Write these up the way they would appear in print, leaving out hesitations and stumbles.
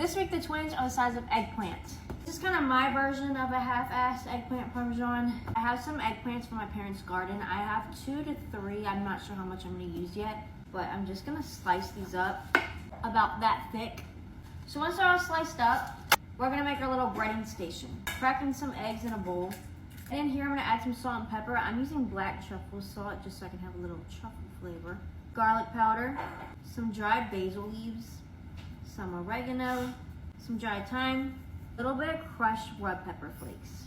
This week the twins are the size of eggplants. This is kind of my version of a half-assed eggplant parmesan. I have some eggplants from my parents' garden. I have 2 to 3. I'm not sure how much I'm going to use yet, but I'm just going to slice these up about that thick. So once they're all sliced up, we're going to make our little breading station. Cracking some eggs in a bowl. And in here I'm going to add some salt and pepper. I'm using black truffle salt just so I can have a little truffle flavor. Garlic powder, some dried basil leaves, some oregano, some dried thyme, a little bit of crushed red pepper flakes.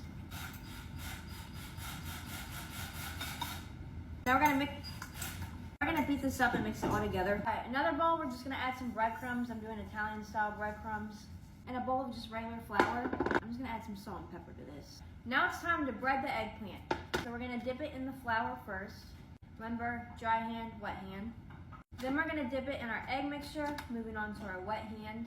Now we're gonna beat this up and mix it all together. All right, another bowl, we're just gonna add some breadcrumbs. I'm doing Italian style breadcrumbs. And a bowl of just regular flour. I'm just gonna add some salt and pepper to this. Now it's time to bread the eggplant. So we're gonna dip it in the flour first. Remember, dry hand, wet hand. Then we're gonna dip it in our egg mixture, moving on to our wet hand.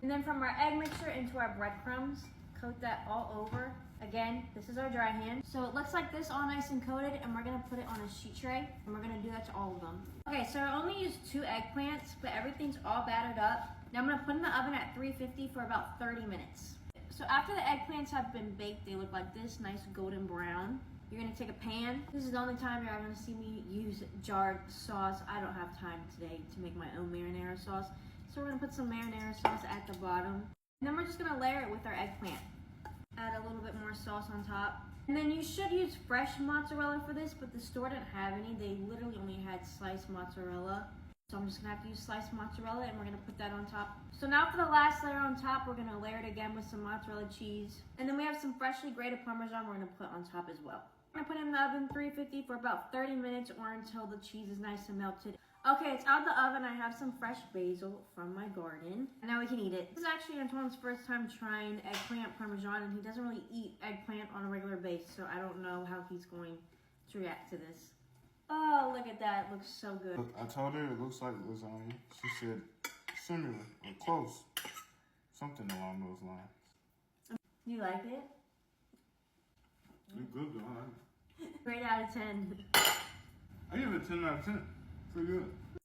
And then from our egg mixture into our breadcrumbs, coat that all over. Again, this is our dry hand. So it looks like this, all nice and coated, and we're gonna put it on a sheet tray, and we're gonna do that to all of them. Okay, so I only used 2 eggplants, but everything's all battered up. Now I'm gonna put in the oven at 350 for about 30 minutes. So after the eggplants have been baked, they look like this, nice golden brown. You're gonna take a pan. This is the only time you're gonna see me use jarred sauce. I don't have time today to make my own marinara sauce. So we're gonna put some marinara sauce at the bottom. And then we're just gonna layer it with our eggplant. Add a little bit more sauce on top. And then you should use fresh mozzarella for this, but the store didn't have any. They literally only had sliced mozzarella. So I'm just gonna have to use sliced mozzarella, and we're gonna put that on top. So now for the last layer on top, we're gonna layer it again with some mozzarella cheese. And then we have some freshly grated Parmesan we're gonna put on top as well. I'm gonna put it in the oven 350 for about 30 minutes or until the cheese is nice and melted. Okay, it's out of the oven. I have some fresh basil from my garden. And now we can eat it. This is actually Antoine's first time trying eggplant Parmesan, and he doesn't really eat eggplant on a regular basis, so I don't know how he's going to react to this. Oh, look at that. It looks so good. Look, I told her it looks like lasagna. She said similar or close. Something along those lines. You like it? It's good though. I like it. Rate out of 10. I give it a 10 out of 10. Pretty good.